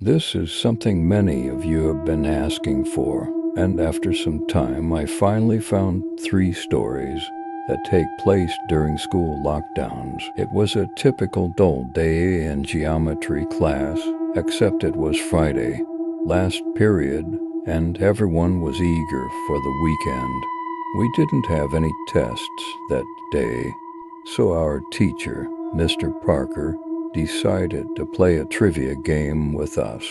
This is something many of you have been asking for, and after some time I finally found 3 stories that take place during school lockdowns. It was a typical dull day in geometry class, except it was Friday, last period, and everyone was eager for the weekend. We didn't have any tests that day, so our teacher, Mr. Parker, decided to play a trivia game with us.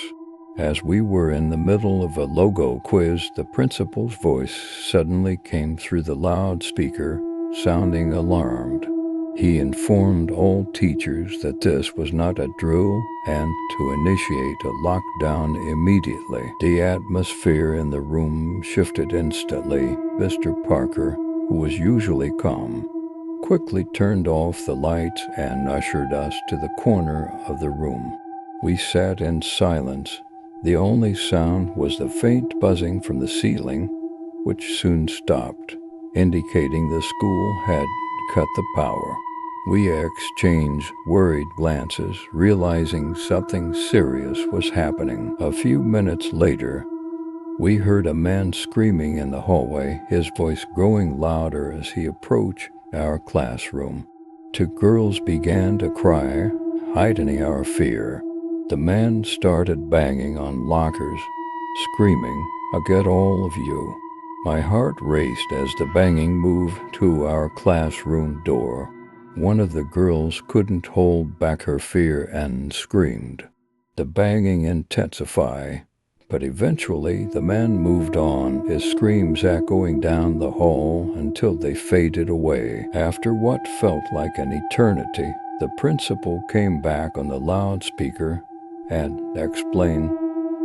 As we were in the middle of a logo quiz, the principal's voice suddenly came through the loudspeaker, sounding alarmed. He informed all teachers that this was not a drill and to initiate a lockdown immediately. The atmosphere in the room shifted instantly. Mr. Parker, who was usually calm, quickly turned off the lights and ushered us to the corner of the room. We sat in silence. The only sound was the faint buzzing from the ceiling, which soon stopped, indicating the school had cut the power. We exchanged worried glances, realizing something serious was happening. A few minutes later, we heard a man screaming in the hallway, his voice growing louder as he approached our classroom. 2 girls began to cry, heightening our fear. The man started banging on lockers, screaming, "I'll get all of you." My heart raced as the banging moved to our classroom door. One of the girls couldn't hold back her fear and screamed. The banging intensified, but eventually the man moved on, his screams echoing down the hall until they faded away. After what felt like an eternity, the principal came back on the loudspeaker and explained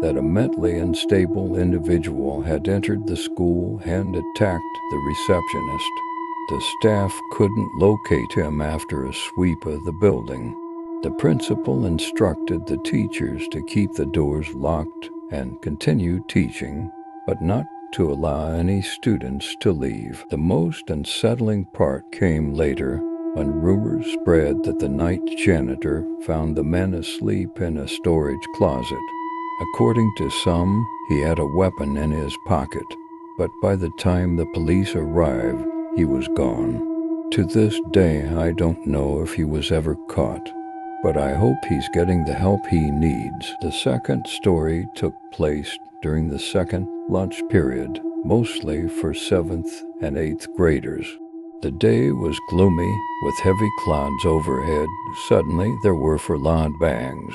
that a mentally unstable individual had entered the school and attacked the receptionist. The staff couldn't locate him after a sweep of the building. The principal instructed the teachers to keep the doors locked and continue teaching, but not to allow any students to leave. The most unsettling part came later, when rumors spread that the night janitor found the men asleep in a storage closet. According to some, he had a weapon in his pocket, but by the time the police arrived, he was gone. To this day, I don't know if he was ever caught, but I hope he's getting the help he needs. The second story took place during the second lunch period, mostly for 7th and 8th graders. The day was gloomy, with heavy clouds overhead. Suddenly, there were loud bangs.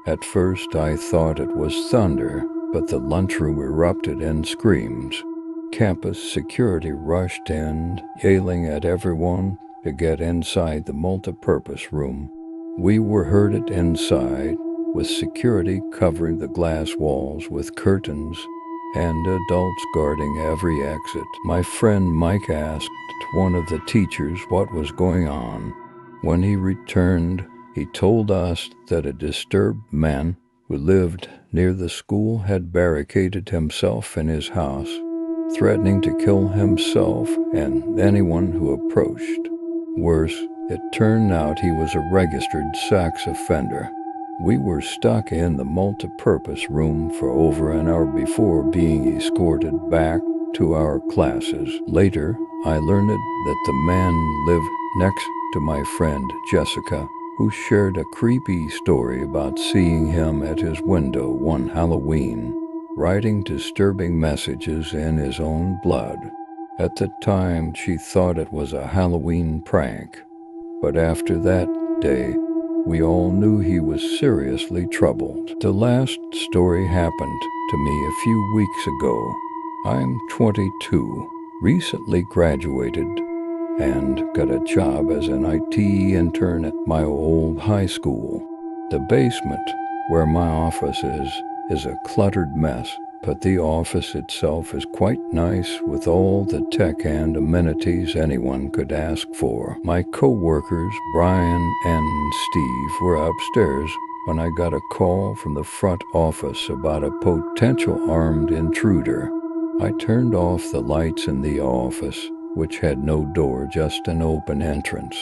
At first, I thought it was thunder, but the lunchroom erupted in screams. Campus security rushed in, yelling at everyone to get inside the multipurpose room. We were herded inside, with security covering the glass walls with curtains and adults guarding every exit. My friend Mike asked one of the teachers what was going on. When he returned, he told us that a disturbed man who lived near the school had barricaded himself in his house, threatening to kill himself and anyone who approached. Worse, it turned out he was a registered sex offender. We were stuck in the multipurpose room for over an hour before being escorted back to our classes. Later, I learned that the man lived next to my friend Jessica, who shared a creepy story about seeing him at his window one Halloween, writing disturbing messages in his own blood. At the time, she thought it was a Halloween prank, but after that day, we all knew he was seriously troubled. The last story happened to me a few weeks ago. I'm 22, recently graduated, and got a job as an IT intern at my old high school. The basement, where my office is a cluttered mess, but the office itself is quite nice with all the tech and amenities anyone could ask for. My co-workers, Brian and Steve, were upstairs when I got a call from the front office about a potential armed intruder. I turned off the lights in the office, which had no door, just an open entrance.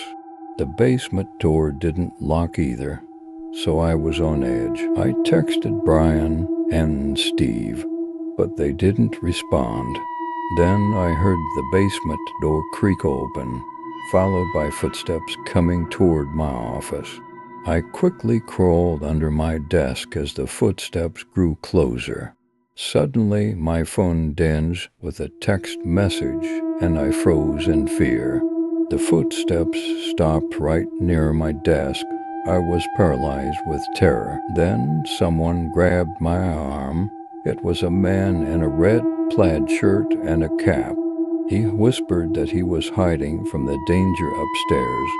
The basement door didn't lock either, so I was on edge. I texted Brian and Steve, but they didn't respond. Then I heard the basement door creak open, followed by footsteps coming toward my office. I quickly crawled under my desk as the footsteps grew closer. Suddenly, my phone dinged with a text message, and I froze in fear. The footsteps stopped right near my desk. I was paralyzed with terror. Then someone grabbed my arm. It was a man in a red plaid shirt and a cap. He whispered that he was hiding from the danger upstairs.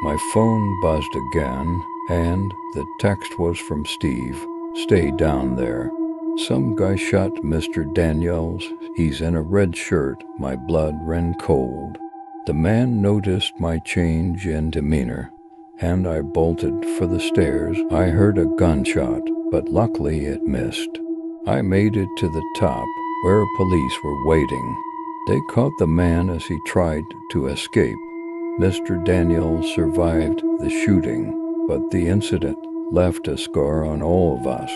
My phone buzzed again, and the text was from Steve. "Stay down there. Some guy shot Mr. Daniels. He's in a red shirt." My blood ran cold. The man noticed my change in demeanor, and I bolted for the stairs. I heard a gunshot, but luckily it missed. I made it to the top, where police were waiting. They caught the man as he tried to escape. Mr. Daniels survived the shooting, but the incident left a scar on all of us.